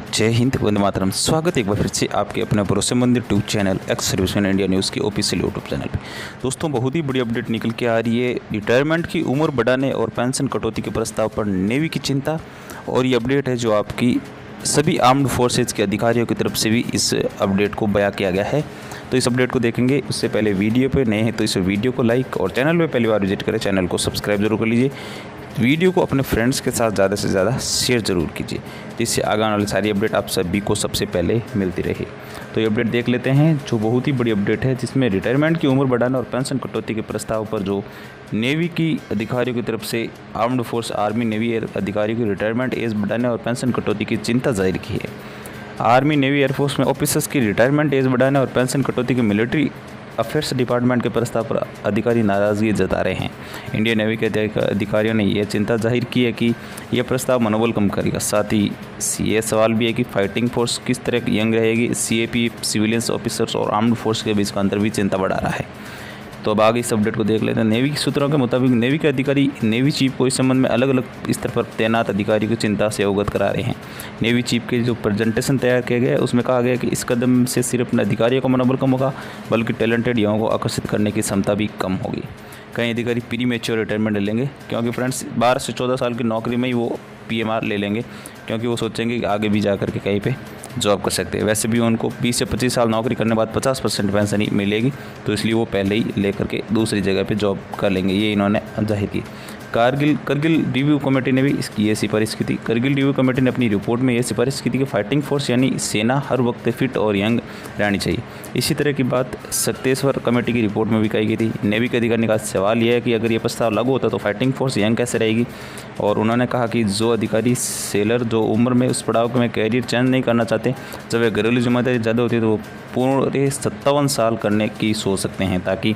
जय हिंद, वंदे मातरम। स्वागत है एक बार फिर से आपके अपने भरोसेमंद YouTube channel ex serviceman India news के ऑफिशियल यूट्यूब चैनल पे। दोस्तों, बहुत ही बड़ी अपडेट निकल के आ रही है। रिटायरमेंट की उम्र बढ़ाने और पेंशन कटौती के प्रस्ताव पर नेवी की चिंता। और ये अपडेट है जो आपकी सभी आर्म्ड फोर्सेज के अधिकारियों की तरफ से भी इस अपडेट को बयां किया गया है। तो इस अपडेट को देखेंगे उससे पहले वीडियो पे नए हैं तो इस वीडियो को लाइक और चैनल पे पहली बार विजिट करें चैनल को सब्सक्राइब जरूर कर लीजिए। वीडियो को अपने फ्रेंड्स के साथ ज़्यादा से ज़्यादा शेयर ज़रूर कीजिए, जिससे आगे आने वाली सारी अपडेट आप सभी को सबसे पहले मिलती रहे। तो ये अपडेट देख लेते हैं जो बहुत ही बड़ी अपडेट है, जिसमें रिटायरमेंट की उम्र बढ़ाने और पेंशन कटौती के प्रस्ताव पर जो नेवी की अधिकारियों की तरफ से आर्म्ड फोर्स आर्मी नेवी अधिकारियों की रिटायरमेंट एज बढ़ाने और पेंशन कटौती की चिंता जाहिर की है। आर्मी नेवी एयरफोर्स में ऑफिसर्स की रिटायरमेंट एज बढ़ाने और पेंशन कटौती के मिलिट्री अफेयर्स डिपार्टमेंट के प्रस्ताव पर अधिकारी नाराज़गी जता रहे हैं। इंडियन नेवी के अधिकारियों ने यह चिंता जाहिर की है कि यह प्रस्ताव मनोबल कम करेगा। साथ ही ये सवाल भी है कि फाइटिंग फोर्स किस तरह यंग रहेगी। सीएपी सिविलियंस ऑफिसर्स और आर्म्ड फोर्स के बीच का अंतर भी चिंता बढ़ा रहा है। तो अब आगे इस अपडेट को देख लेते हैं। नेवी के सूत्रों के मुताबिक नेवी के अधिकारी नेवी चीफ को इस संबंध में अलग अलग स्तर पर तैनात अधिकारियों की चिंता से अवगत करा रहे हैं। नेवी चीफ के जो प्रेजेंटेशन तैयार किया गया है उसमें कहा गया है कि इस कदम से सिर्फ अधिकारियों का मनोबल कम होगा, बल्कि टैलेंटेड युवाओं को आकर्षित करने की क्षमता भी कम होगी। कई अधिकारी प्री मैच्योर रिटायरमेंट ले लेंगे, क्योंकि फ्रेंड्स 12 से 14 साल की नौकरी में ही वो पीएमआर ले लेंगे, क्योंकि वो सोचेंगे कि आगे भी जा कर के कहीं पे जॉब कर सकते हैं। वैसे भी उनको 20 से 25 साल नौकरी करने के बाद 50% पेंशन ही मिलेगी, तो इसलिए वो पहले ही लेकर के दूसरी जगह पे जॉब कर लेंगे। ये इन्होंने जाहिर की। करगिल रिव्यू कमेटी ने भी इसकी ये सिफारिश की थी। करगिल रिव्यू कमेटी ने अपनी रिपोर्ट में ये सिफारिश की थी कि फाइटिंग फोर्स यानी सेना हर वक्त फिट और यंग रहनी चाहिए। इसी तरह की बात सक्तेश्वर कमेटी की रिपोर्ट में भी कही गई थी। नेवी के अधिकारी का सवाल यह है कि अगर ये प्रस्ताव लागू होता तो फाइटिंग फोर्स यंग कैसे रहेगी। और उन्होंने कहा कि जो अधिकारी सेलर जो उम्र में उस पड़ाव में कैरियर चेंज नहीं करना चाहते, जब वे घरेलू जिम्मेदारी ज़्यादा होती है तो वो पूरे 57 साल करने की सोच सकते हैं, ताकि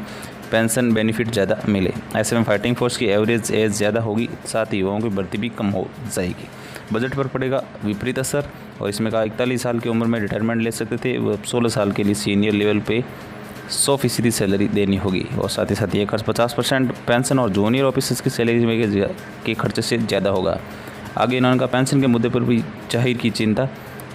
पेंशन बेनिफिट ज़्यादा मिले। ऐसे में फाइटिंग फोर्स की एवरेज एज ज़्यादा होगी, साथ ही युवाओं की भर्ती भी कम हो जाएगी। बजट पर पड़ेगा विपरीत असर। और इसमें कहा 41 साल की उम्र में रिटायरमेंट ले सकते थे, वो 16 साल के लिए सीनियर लेवल पे 100% सैलरी देनी होगी। और साथ ही साथ ये खर्च 50% पेंशन और जूनियर ऑफिसर्स की सैलरी के खर्चे से ज़्यादा होगा। आगे इन्होंने कहा पेंशन के मुद्दे पर भी जाहिर की चिंता।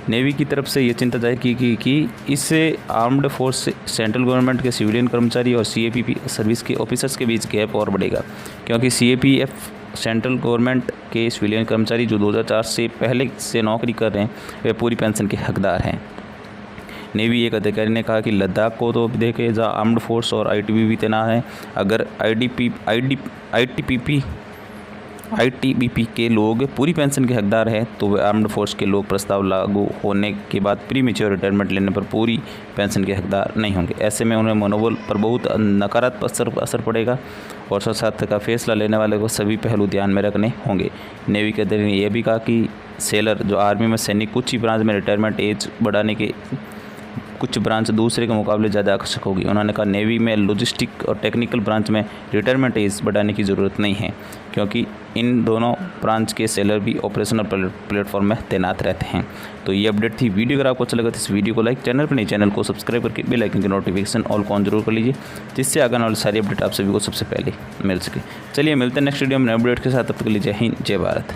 नेवी की तरफ से ये चिंता जाहिर की कि इससे आर्म्ड फोर्स सेंट्रल गवर्नमेंट के सिविलियन कर्मचारी और सीएपी सर्विस के ऑफिसर्स के बीच गैप और बढ़ेगा, क्योंकि सीएपीएफ सेंट्रल गवर्नमेंट के सिविलियन कर्मचारी जो 2004 से पहले से नौकरी कर रहे हैं वे पूरी पेंशन के हकदार हैं। नेवी एक अधिकारी ने कहा कि लद्दाख को तो देखे जहाँ आर्म्ड फोर्स और आईटीबीपी तैनात हैं, अगर आईटीबीपी के लोग पूरी पेंशन के हकदार हैं तो वे आर्म्ड फोर्स के लोग प्रस्ताव लागू होने के बाद प्री मैच्योर रिटायरमेंट लेने पर पूरी पेंशन के हकदार नहीं होंगे। ऐसे में उन्हें मनोबल पर बहुत नकारात्मक असर पड़ेगा और साथ का फैसला लेने वाले को सभी पहलू ध्यान में रखने होंगे। नेवी के अधिकारी ने यह भी कहा कि सेलर जो आर्मी में सैनिक कुछ ही ब्रांच में रिटायरमेंट एज बढ़ाने के कुछ ब्रांच दूसरे के मुकाबले ज़्यादा आकर्षक होगी। उन्होंने कहा नेवी में लॉजिस्टिक और टेक्निकल ब्रांच में रिटायरमेंट एज बढ़ाने की ज़रूरत नहीं है, क्योंकि इन दोनों ब्रांच के सेलर भी ऑपरेशनल प्लेटफॉर्म में तैनात रहते हैं। तो ये अपडेट थी। वीडियो अगर आपको अच्छा लगा तो इस वीडियो को लाइक, चैनल पर नहीं चैनल को सब्सक्राइब करके बेल आइकन की नोटिफिकेशन ऑल को ऑन जरूर कर लीजिए, जिससे आगे आने वाली सारी अपडेट आप सभी को सबसे पहले मिल सके। चलिए मिलते हैं नेक्स्ट वीडियो में नए अपडेट के साथ। तब तक के लिए जय हिंद, जय भारत।